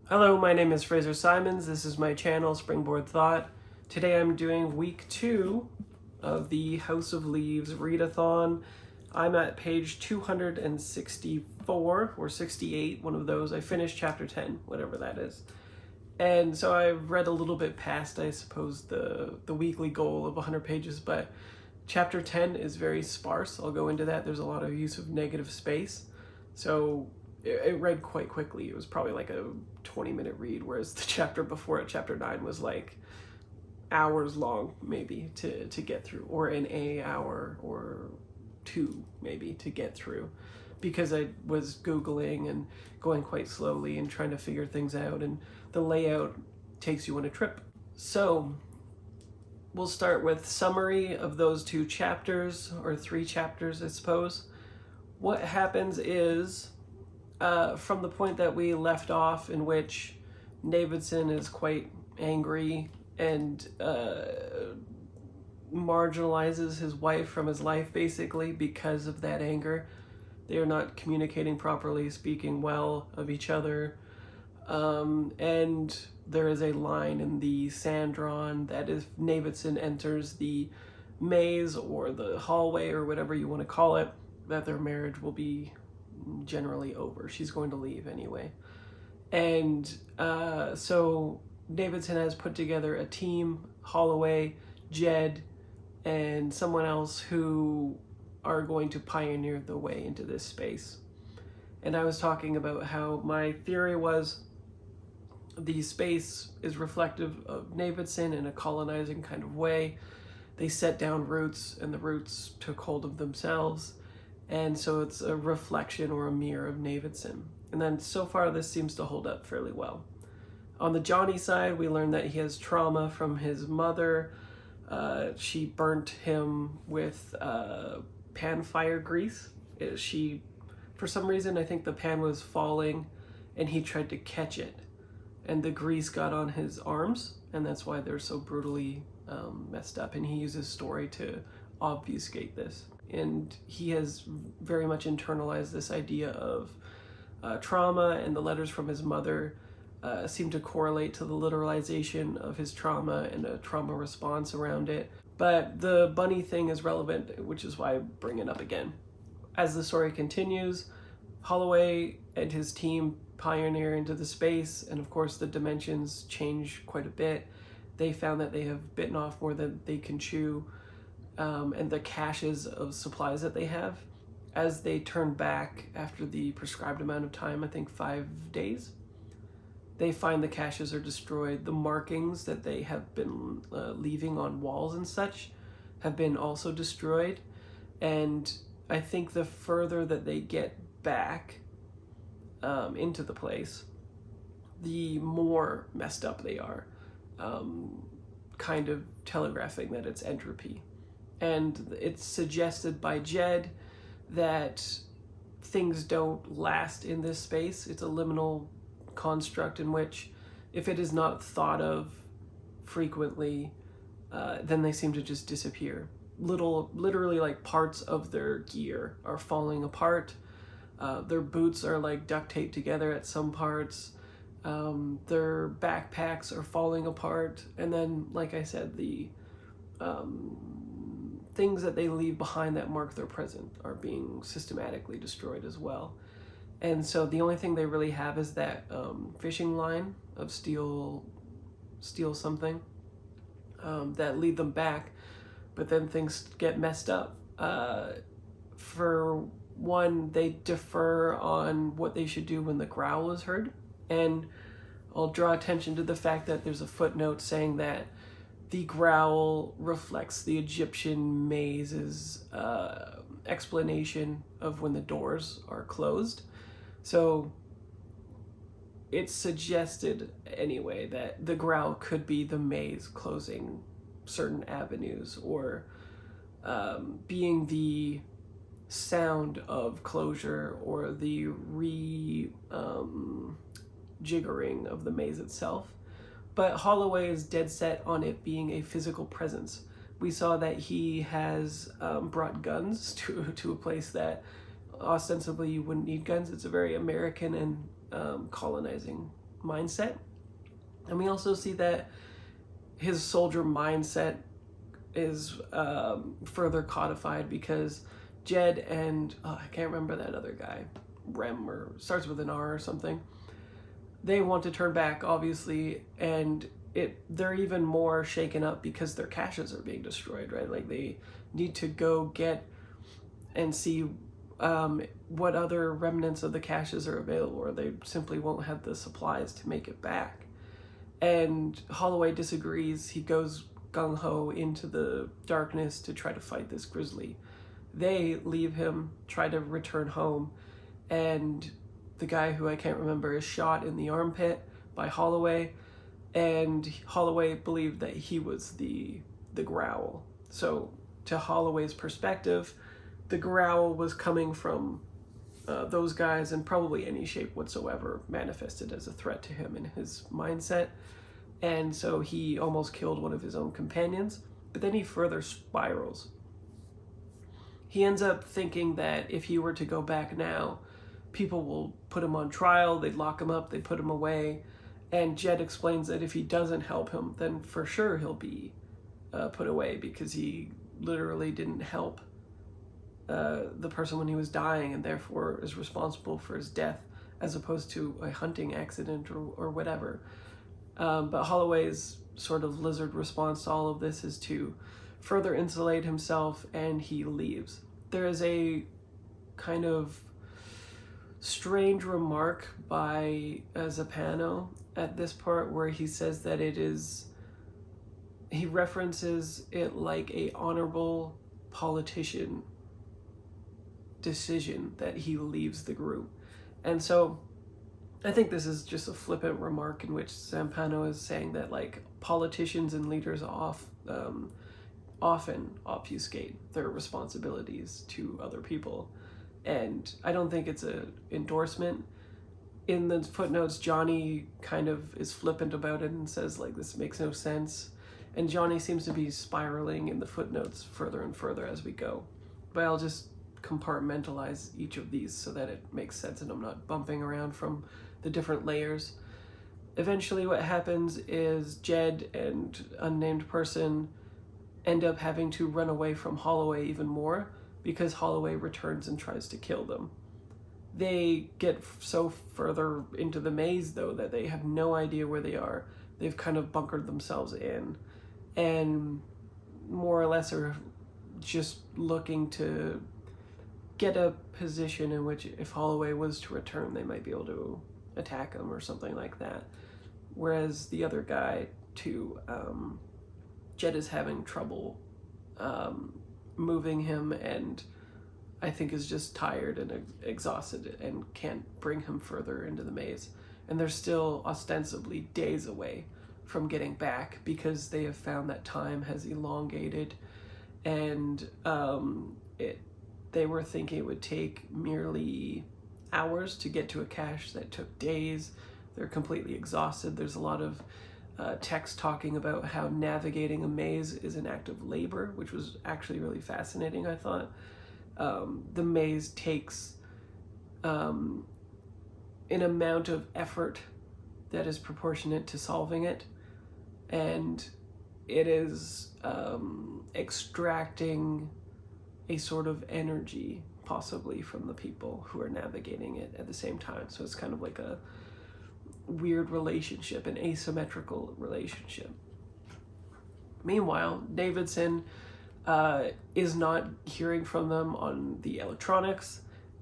Hello, my name is Fraser Simons. This is my channel, Springboard Thought. Today I'm doing week 2 of the House of Leaves readathon. I'm at page 264 or 68, one of those. I finished chapter 10, whatever that is. And so I've read a little bit past, I suppose, the weekly goal of 100 pages, but chapter 10 is very sparse. I'll go into that. There's a lot of use of negative space. So it read quite quickly. It was probably like a 20-minute read, whereas the chapter before it, chapter 9, was like hours long, maybe, to get through, or an hour or 2 maybe to get through, because I was Googling and going quite slowly and trying to figure things out, and the layout takes you on a trip. So we'll start with summary of those 2 chapters, or 3 chapters, I suppose. What happens is, from the point that we left off, in which Davidson is quite angry and marginalizes his wife from his life, basically, because of that anger. They are not communicating properly, speaking well of each other. And there is a line in the sand drawn that if Davidson enters the maze or the hallway or whatever you want to call it, that their marriage will be generally over. She's going to leave anyway. And so Davidson has put together a team, Holloway, Jed, and someone else, who are going to pioneer the way into this space. And I was talking about how my theory was the space is reflective of Davidson in a colonizing kind of way. They set down roots, and the roots took hold of themselves. And so it's a reflection or a mirror of Davidson. And then so far this seems to hold up fairly well. On the Johnny side, we learn that he has trauma from his mother. She burnt him with pan fire grease. For some reason, I think the pan was falling and he tried to catch it. And the grease got on his arms, and that's why they're so brutally messed up. And he uses story to obfuscate this. And he has very much internalized this idea of trauma, and the letters from his mother seem to correlate to the literalization of his trauma and a trauma response around it. But the bunny thing is relevant, which is why I bring it up again. As the story continues, Holloway and his team pioneer into the space, and of course the dimensions change quite a bit. They found that they have bitten off more than they can chew. And the caches of supplies that they have, as they turn back after the prescribed amount of time, I think 5 days, they find the caches are destroyed. The markings that they have been leaving on walls and such have been also destroyed. And I think the further that they get back into the place, the more messed up they are, kind of telegraphing that it's entropy. And it's suggested by Jed that things don't last in this space. It's a liminal construct in which, if it is not thought of frequently, then they seem to just disappear. Literally, like, parts of their gear are falling apart. Their boots are like duct taped together at some parts. Their backpacks are falling apart. And then, like I said, the things that they leave behind that mark their present are being systematically destroyed as well. And so the only thing they really have is that fishing line of steel something that lead them back, but then things get messed up. For one, they defer on what they should do when the growl is heard, and I'll draw attention to the fact that there's a footnote saying that the growl reflects the Egyptian maze's explanation of when the doors are closed. So it's suggested anyway that the growl could be the maze closing certain avenues, or being the sound of closure, or the jiggering of the maze itself. But Holloway is dead set on it being a physical presence. We saw that he has brought guns to a place that ostensibly you wouldn't need guns. It's a very American and colonizing mindset. And we also see that his soldier mindset is further codified because Jed and, I can't remember that other guy, Rem, or starts with an R or something, they want to turn back, obviously, and they're even more shaken up because their caches are being destroyed, right? Like, they need to go get and see what other remnants of the caches are available, or they simply won't have the supplies to make it back. And Holloway disagrees. He goes gung-ho into the darkness to try to fight this grizzly. They leave him, try to return home, and the guy who I can't remember is shot in the armpit by Holloway, and Holloway believed that he was the growl. So to Holloway's perspective, the growl was coming from those guys, in probably any shape whatsoever, manifested as a threat to him in his mindset. And so he almost killed one of his own companions, but then he further spirals. He ends up thinking that if he were to go back now, people will put him on trial, they'd lock him up, they'd put him away. And Jed explains that if he doesn't help him, then for sure he'll be put away, because he literally didn't help the person when he was dying, and therefore is responsible for his death, as opposed to a hunting accident or whatever. But Holloway's sort of lizard response to all of this is to further insulate himself, and he leaves. There is a kind of strange remark by Zappano at this part where he says that he references it like a honorable politician decision that he leaves the group. And so I think this is just a flippant remark in which Zampano is saying that, like, politicians and leaders often obfuscate their responsibilities to other people. And I don't think it's an endorsement. In the footnotes, Johnny kind of is flippant about it and says, like, this makes no sense. And Johnny seems to be spiraling in the footnotes further and further as we go. But I'll just compartmentalize each of these so that it makes sense and I'm not bumping around from the different layers. Eventually what happens is Jed and unnamed person end up having to run away from Holloway even more, because Holloway returns and tries to kill them. They get so further into the maze, though, that they have no idea where they are. They've kind of bunkered themselves in, and more or less are just looking to get a position in which, if Holloway was to return, they might be able to attack him or something like that. Whereas the other guy, too, Jed is having trouble moving him, and I think is just tired and exhausted and can't bring him further into the maze. And they're still ostensibly days away from getting back, because they have found that time has elongated, and they were thinking it would take merely hours to get to a cache that took days. They're completely exhausted. There's a lot of text talking about how navigating a maze is an act of labor, which was actually really fascinating, I thought. The maze takes an amount of effort that is proportionate to solving it, and it is extracting a sort of energy, possibly, from the people who are navigating it at the same time. So it's kind of like a weird relationship, an asymmetrical relationship. Meanwhile, Davidson is not hearing from them on the electronics,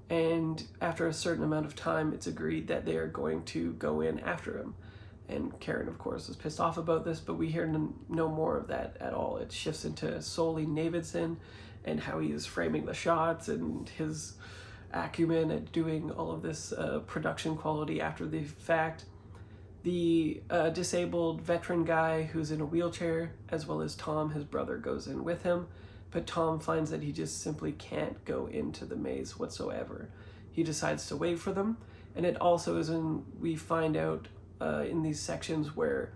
and after a certain amount of time, it's agreed that they are going to go in after him. And Karen, of course, is pissed off about this, but we hear no more of that at all. It shifts into solely Davidson and how he is framing the shots and his acumen at doing all of this production quality after the fact. The disabled veteran guy who's in a wheelchair, as well as Tom, his brother, goes in with him, but Tom finds that he just simply can't go into the maze whatsoever. He decides to wait for them, and it also is when we find out in these sections where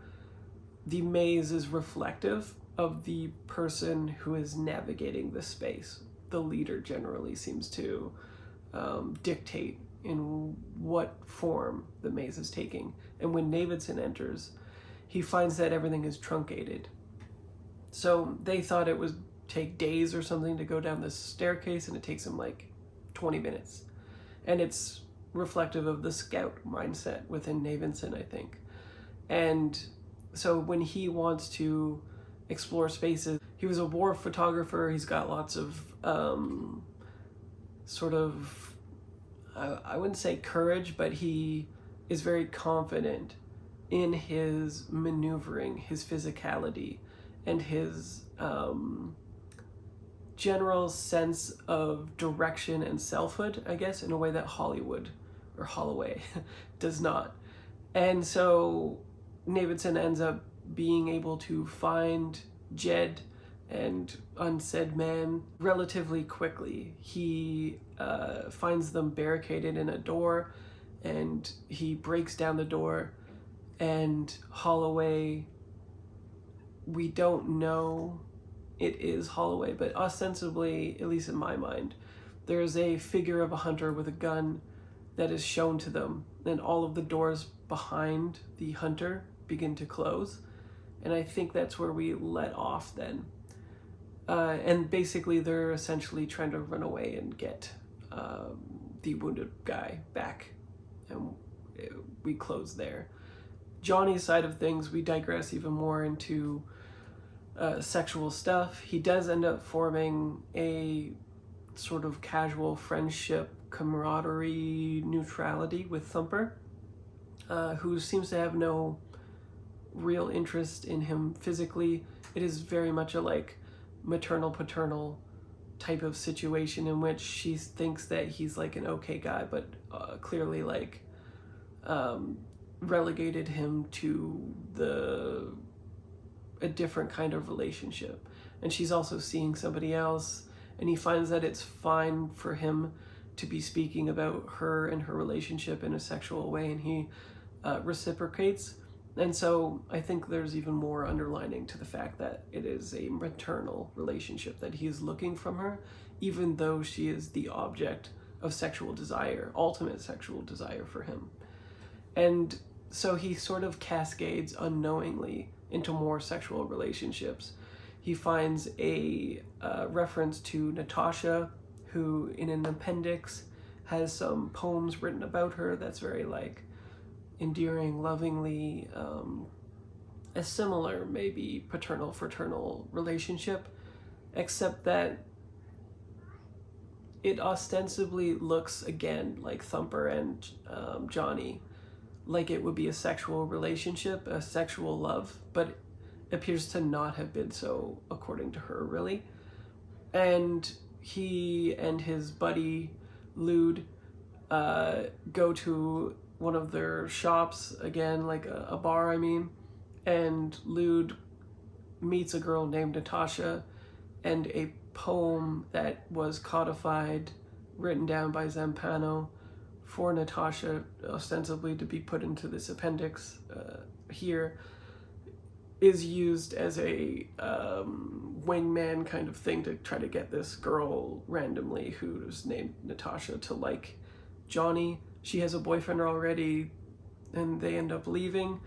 the maze is reflective of the person who is navigating the space. The leader generally seems to dictate in what form the maze is taking. And when Navidson enters, he finds that everything is truncated. So they thought it would take days or something to go down this staircase, and it takes him like 20 minutes. And it's reflective of the scout mindset within Navidson, I think. And so when he wants to explore spaces, he was a war photographer. He's got lots of I wouldn't say courage, but he is very confident in his maneuvering, his physicality, and his general sense of direction and selfhood, I guess, in a way that Hollywood or Holloway does not. And so Navidson ends up being able to find Jed and Unsaid Man relatively quickly. He finds them barricaded in a door, and he breaks down the door, and Holloway, we don't know it is Holloway, but ostensibly, at least in my mind, there's a figure of a hunter with a gun that is shown to them, and all of the doors behind the hunter begin to close. And I think that's where we let off then. And basically they're essentially trying to run away and get the wounded guy back. And we close there. Johnny's side of things, we digress even more into sexual stuff. He does end up forming a sort of casual friendship, camaraderie, neutrality with Thumper, who seems to have no real interest in him physically. It is very much a like maternal paternal type of situation in which she thinks that he's like an okay guy, but clearly like relegated him to a different kind of relationship. And she's also seeing somebody else, and he finds that it's fine for him to be speaking about her and her relationship in a sexual way, and he reciprocates. And so I think there's even more underlining to the fact that it is a maternal relationship that he is looking from her, even though she is the object of sexual desire, ultimate sexual desire for him. And so he sort of cascades unknowingly into more sexual relationships. He finds a reference to Natasha, who in an appendix has some poems written about her that's very like endearing, lovingly, a similar maybe paternal-fraternal relationship, except that it ostensibly looks again like Thumper and Johnny, like it would be a sexual relationship, a sexual love, but appears to not have been so according to her, really. And he and his buddy Lude go to one of their shops, again, like a bar, I mean, and Lude meets a girl named Natasha, and a poem that was codified, written down by Zampano for Natasha, ostensibly to be put into this appendix here, is used as a wingman kind of thing to try to get this girl randomly who's named Natasha to like Johnny. She has a boyfriend already, and they end up leaving.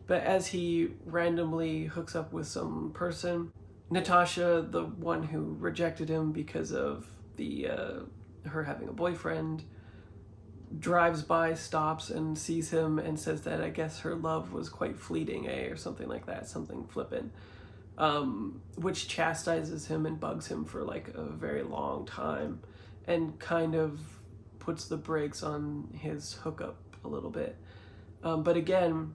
But as he randomly hooks up with some person, Natasha, the one who rejected him because of her having a boyfriend, drives by, stops, and sees him and says that I guess her love was quite fleeting, or something like that, something flippant, which chastises him and bugs him for like a very long time, and kind of puts the brakes on his hookup a little bit. But again,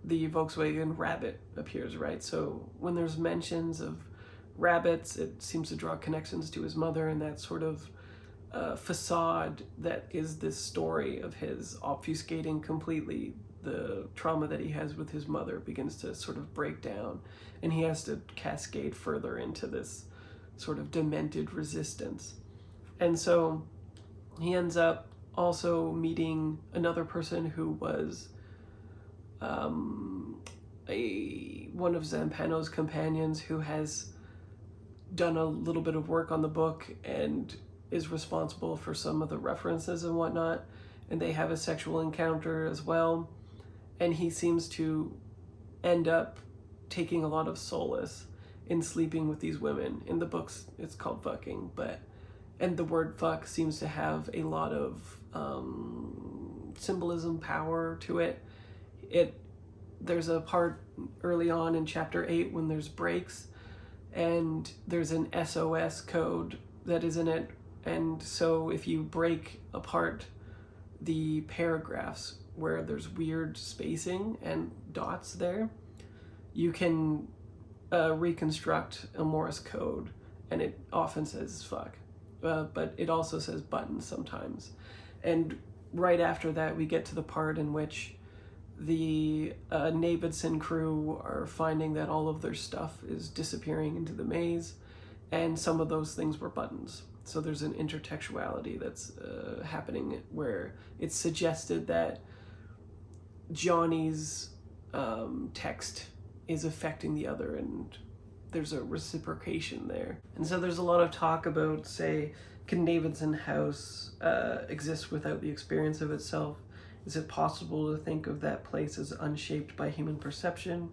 the Volkswagen Rabbit appears, right? So when there's mentions of rabbits, it seems to draw connections to his mother, and that sort of facade that is this story of his obfuscating completely the trauma that he has with his mother begins to sort of break down, and he has to cascade further into this sort of demented resistance. And so he ends up also meeting another person who was one of Zampano's companions, who has done a little bit of work on the book and is responsible for some of the references and whatnot. and they have a sexual encounter as well. And he seems to end up taking a lot of solace in sleeping with these women. In the books, it's called fucking, and the word fuck seems to have a lot of symbolism, power to it. There's a part early on in chapter 8 when there's breaks, and there's an SOS code that is in it. And so if you break apart the paragraphs where there's weird spacing and dots there, you can reconstruct a Morse code, and it often says fuck, but it also says button sometimes. And right after that, we get to the part in which the Navidson crew are finding that all of their stuff is disappearing into the maze, and some of those things were buttons. So there's an intertextuality that's happening where it's suggested that Johnny's text is affecting the other, and there's a reciprocation there. And so there's a lot of talk about, say, can Navidson House exist without the experience of itself? Is it possible to think of that place as unshaped by human perception?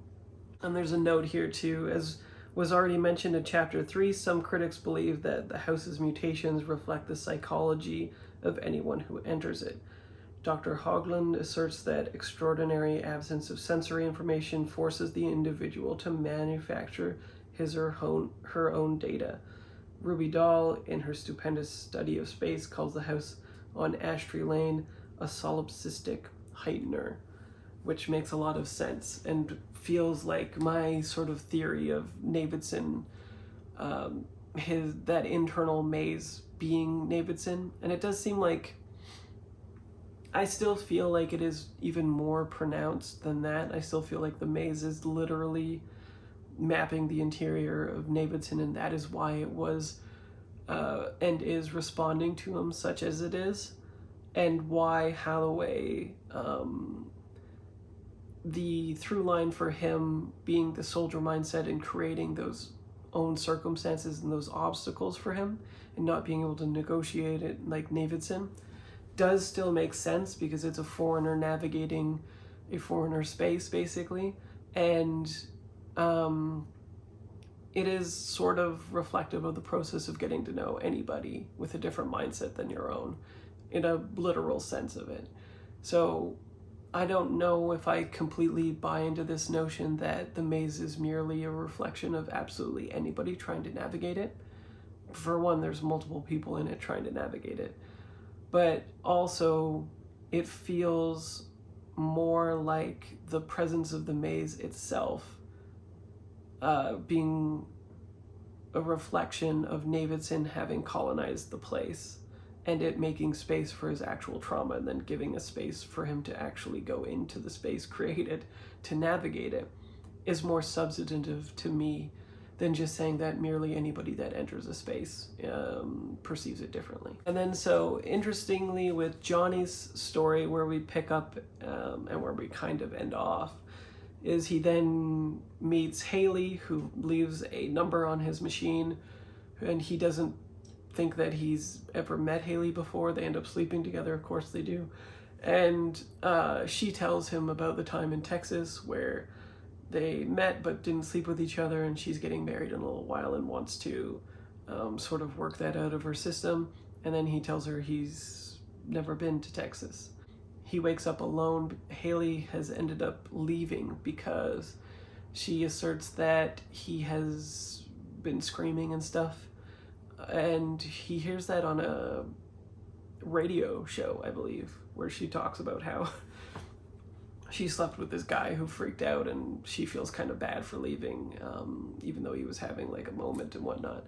And there's a note here too, as was already mentioned in chapter 3, some critics believe that the house's mutations reflect the psychology of anyone who enters it. Dr. Hoagland asserts that extraordinary absence of sensory information forces the individual to manufacture his or her own data. Ruby Dahl, in her stupendous study of space, calls the house on Ashtree Lane a solipsistic heightener, which makes a lot of sense and feels like my sort of theory of Navidson, that internal maze being Navidson. And it does seem like, I still feel like it is even more pronounced than that. I still feel like the maze is literally mapping the interior of Navidson, and that is why it was and is responding to him such as it is, and why Holloway, the through line for him being the soldier mindset and creating those own circumstances and those obstacles for him and not being able to negotiate it like Navidson, does still make sense because it's a foreigner navigating a foreigner space, basically. And it is sort of reflective of the process of getting to know anybody with a different mindset than your own, in a literal sense of it. So I don't know if I completely buy into this notion that the maze is merely a reflection of absolutely anybody trying to navigate it. For one, there's multiple people in it trying to navigate it. But also, it feels more like the presence of the maze itself being a reflection of Navidson having colonized the place and it making space for his actual trauma, and then giving a space for him to actually go into the space created to navigate it, is more substantive to me than just saying that merely anybody that enters a space perceives it differently. And then, so interestingly, with Johnny's story, where we pick up and where we kind of end off, is he then meets Haley, who leaves a number on his machine, and he doesn't think that he's ever met Haley before. They end up sleeping together, of course they do. And she tells him about the time in Texas where they met but didn't sleep with each other, and she's getting married in a little while and wants to sort of work that out of her system. And then he tells her he's never been to Texas. He wakes up alone. Haley has ended up leaving because she asserts that he has been screaming and stuff. And he hears that on a radio show, I believe, where she talks about how she slept with this guy who freaked out, and she feels kind of bad for leaving, even though he was having like a moment and whatnot.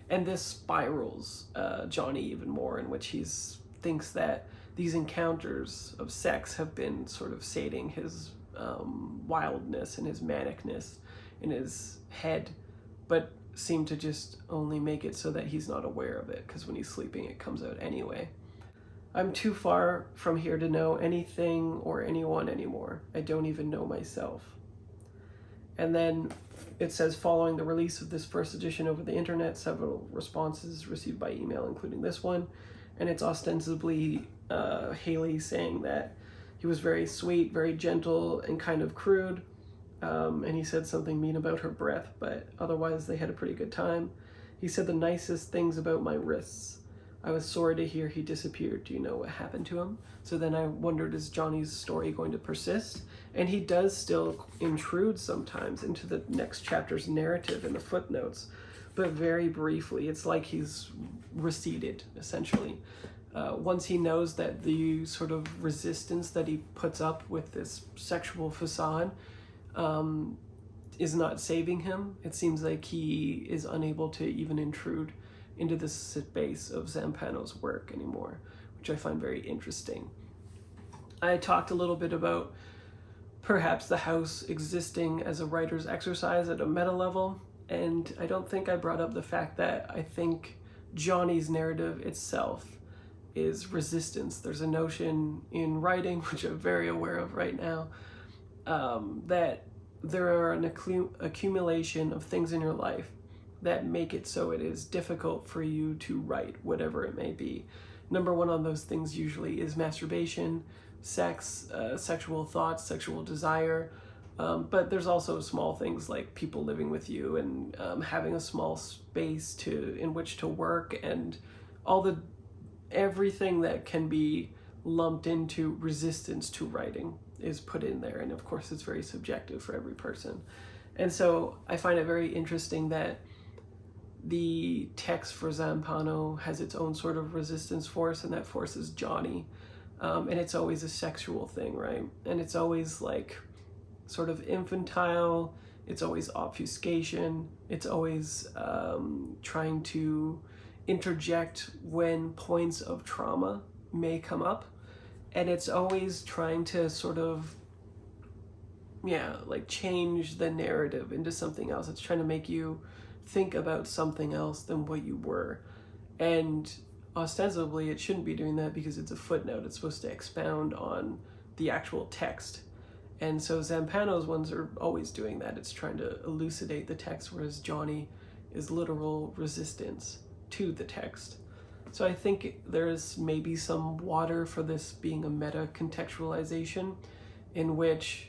And this spirals Johnny even more, in which he thinks that these encounters of sex have been sort of sating his wildness and his manicness in his head, but seem to just only make it so that he's not aware of it, because when he's sleeping it comes out anyway. I'm too far from here to know anything or anyone anymore. I don't even know myself. And then it says, following the release of this first edition over the internet, several responses received by email, including this one, and it's ostensibly Haley saying that he was very sweet, very gentle, and kind of crude. And he said something mean about her breath, but otherwise they had a pretty good time. He said the nicest things about my wrists. I was sorry to hear he disappeared. Do you know what happened to him? So then I wondered, is Johnny's story going to persist? And he does still intrude sometimes into the next chapter's narrative in the footnotes, but very briefly. It's like he's receded, essentially. Once he knows that the sort of resistance that he puts up with this sexual facade is not saving him, it seems like he is unable to even intrude into the space of Zampano's work anymore, which I find very interesting. I talked a little bit about perhaps the house existing as a writer's exercise at a meta level, and I don't think I brought up the fact that I think Johnny's narrative itself is resistance. There's a notion in writing, which I'm very aware of right now, that there are an accumulation of things in your life that make it so it is difficult for you to write, whatever it may be. Number one on those things usually is masturbation, sex, sexual thoughts, sexual desire, but there's also small things like people living with you and having a small space in which to work, and everything that can be lumped into resistance to writing is put in there. And of course it's very subjective for every person. And so I find it very interesting that the text for Zampano has its own sort of resistance force, and that force is Johnny. And it's always a sexual thing, right? And it's always like sort of infantile, it's always obfuscation, it's always trying to interject when points of trauma may come up, and it's always trying to sort of like change the narrative into something else. It's trying to make you think about something else than what you were, and ostensibly it shouldn't be doing that because it's a footnote. It's supposed to expound on the actual text, and so Zampano's ones are always doing that. It's trying to elucidate the text, whereas Johnny is literal resistance to the text. So I think there's maybe some water for this being a meta contextualization in which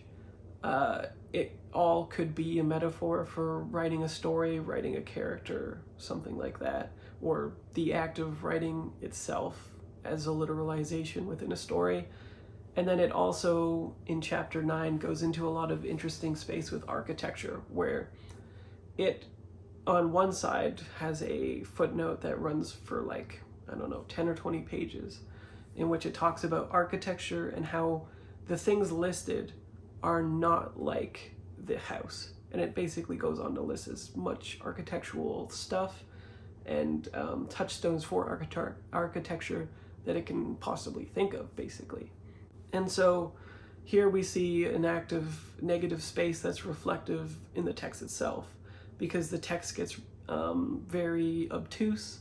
it all could be a metaphor for writing a story, writing a character, something like that, or the act of writing itself as a literalization within a story. And then it also, in chapter 9, goes into a lot of interesting space with architecture, where it, on one side, has a footnote that runs for like, 10 or 20 pages, in which it talks about architecture and how the things listed are not like the house. And it basically goes on to list as much architectural stuff and touchstones for architecture that it can possibly think of, basically. And so here we see an active negative space that's reflective in the text itself, because the text gets very obtuse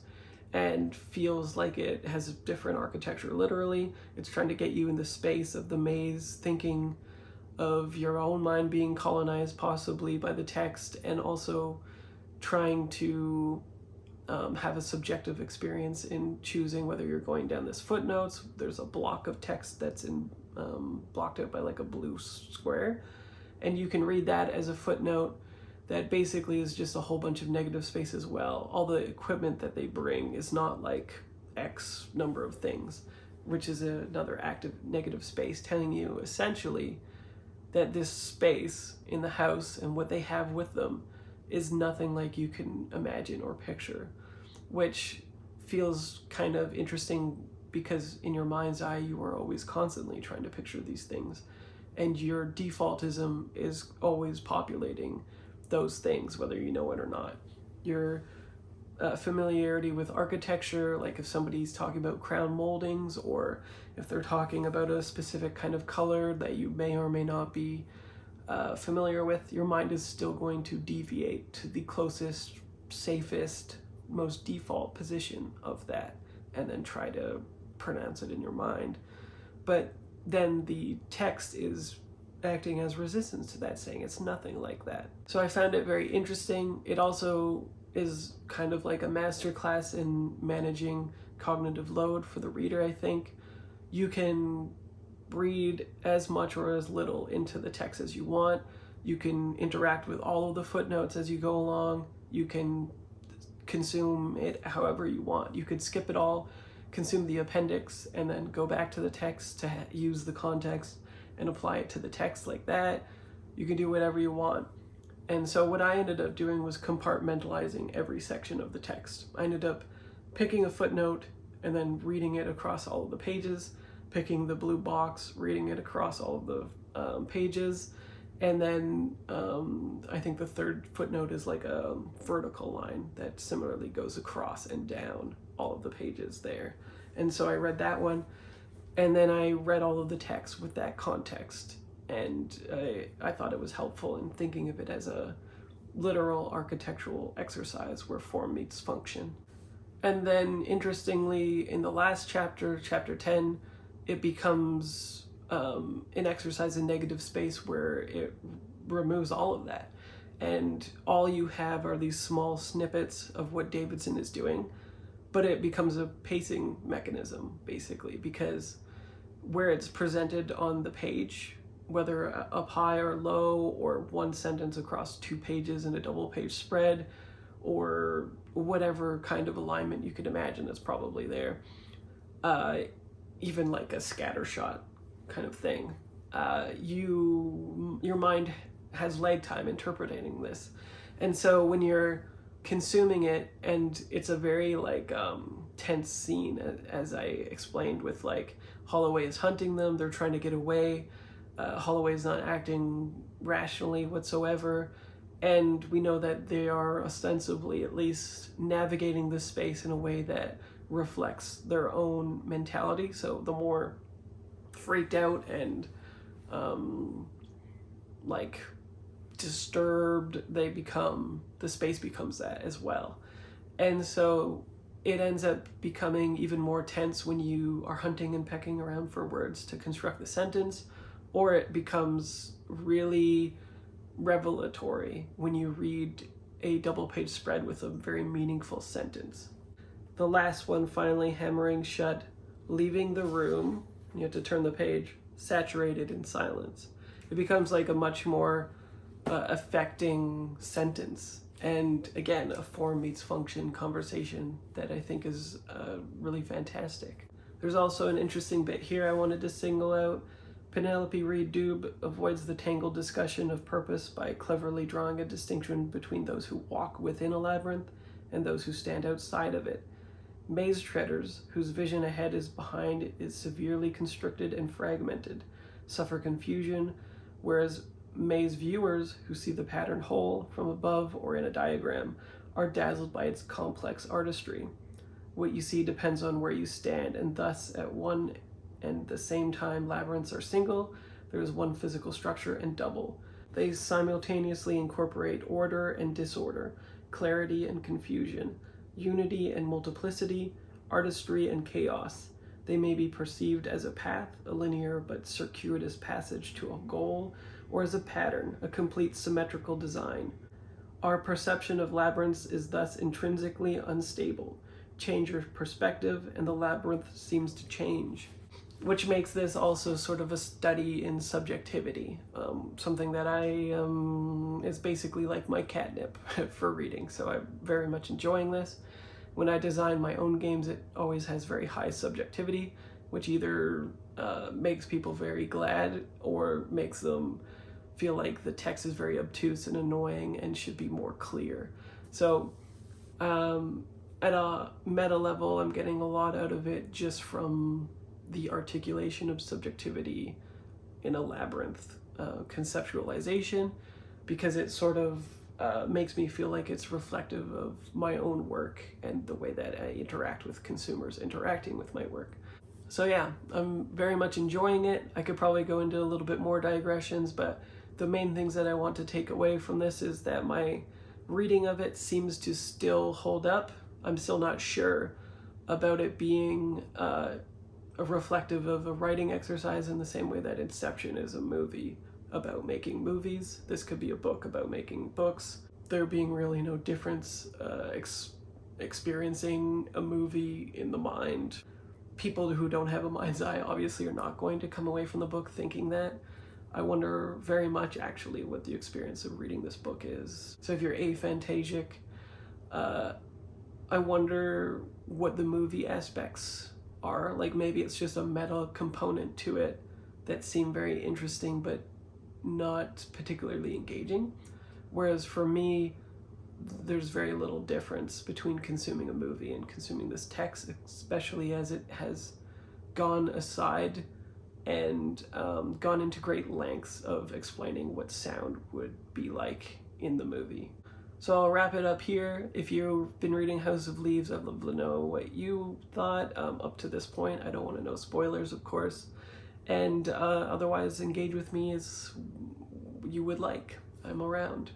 and feels like it has different architecture literally. It's trying to get you in the space of the maze, thinking of your own mind being colonized possibly by the text, and also trying to have a subjective experience in choosing whether you're going down this footnotes. There's a block of text that's blocked out by like a blue square, and you can read that as a footnote that basically is just a whole bunch of negative space as well. All the equipment that they bring is not like X number of things, which is another active negative space, telling you essentially that this space in the house and what they have with them is nothing like you can imagine or picture, which feels kind of interesting because in your mind's eye you are always constantly trying to picture these things, and your defaultism is always populating those things, whether you know it or not. Your familiarity with architecture, like if somebody's talking about crown moldings, or if they're talking about a specific kind of color that you may or may not be familiar with, your mind is still going to deviate to the closest, safest, most default position of that, and then try to pronounce it in your mind. But then the text is acting as resistance to that, saying it's nothing like that. So I found it very interesting. It also is kind of like a masterclass in managing cognitive load for the reader, I think. You can read as much or as little into the text as you want. You can interact with all of the footnotes as you go along. You can consume it however you want. You could skip it all, consume the appendix, and then go back to the text to use the context and apply it to the text like that. You can do whatever you want. And so what I ended up doing was compartmentalizing every section of the text. I ended up picking a footnote and then reading it across all of the pages, picking the blue box, reading it across all of the pages, and then I think the third footnote is like a vertical line that similarly goes across and down all of the pages there. And so I read that one, and then I read all of the text with that context. And I thought it was helpful in thinking of it as a literal architectural exercise where form meets function. And then interestingly, in the last chapter, chapter 10, it becomes an exercise in negative space where it removes all of that. And all you have are these small snippets of what Davidson is doing, but it becomes a pacing mechanism, basically, because where it's presented on the page, whether up high or low, or one sentence across 2 pages in a double page spread, or whatever kind of alignment you could imagine is probably there, even like a scatter shot kind of thing, your mind has lag time interpreting this. And so when you're consuming it, and it's a very like tense scene, as I explained, with like Holloway is hunting them, they're trying to get away, Holloway's not acting rationally whatsoever, and we know that they are ostensibly at least navigating this space in a way that reflects their own mentality. So the more freaked out and like disturbed they become, the space becomes that as well. And so it ends up becoming even more tense when you are hunting and pecking around for words to construct the sentence, or it becomes really revelatory when you read a double page spread with a very meaningful sentence. The last one, finally, hammering shut, leaving the room, you have to turn the page, saturated in silence. It becomes like a much more affecting sentence. And again, a form meets function conversation that I think is really fantastic. There's also an interesting bit here I wanted to single out. Penelope Reed Dube avoids the tangled discussion of purpose by cleverly drawing a distinction between those who walk within a labyrinth and those who stand outside of it. Maze treaders, whose vision ahead is behind is severely constricted and fragmented, suffer confusion, whereas maze viewers, who see the pattern whole from above or in a diagram, are dazzled by its complex artistry. What you see depends on where you stand, and thus at one and the same time labyrinths are single, there is one physical structure, and double. They simultaneously incorporate order and disorder, clarity and confusion, unity and multiplicity, artistry and chaos. They may be perceived as a path, a linear but circuitous passage to a goal, or as a pattern, a complete symmetrical design. Our perception of labyrinths is thus intrinsically unstable. Change your perspective, and the labyrinth seems to change. Which makes this also sort of a study in subjectivity, something that is basically like my catnip for reading, so I'm very much enjoying this. When I design my own games, it always has very high subjectivity, which either makes people very glad or makes them feel like the text is very obtuse and annoying and should be more clear. So at a meta level, I'm getting a lot out of it just from the articulation of subjectivity in a labyrinth conceptualization, because it sort of makes me feel like it's reflective of my own work and the way that I interact with consumers interacting with my work. So yeah, I'm very much enjoying it. I could probably go into a little bit more digressions, but the main things that I want to take away from this is that my reading of it seems to still hold up. I'm still not sure about it being a reflective of a writing exercise in the same way that Inception is a movie about making movies. This could be a book about making books. There being really no difference experiencing a movie in the mind people who don't have a mind's eye obviously are not going to come away from the book thinking that. I wonder very much actually what the experience of reading this book is. So if you're aphantasic, I wonder what the movie aspects are. Like maybe it's just a meta component to it that seem very interesting but not particularly engaging. Whereas for me, there's very little difference between consuming a movie and consuming this text, especially as it has gone aside and gone into great lengths of explaining what sound would be like in the movie. So I'll wrap it up here. If you've been reading House of Leaves, I'd love to know what you thought up to this point. I don't want to know spoilers, of course. And otherwise, engage with me as you would like. I'm around.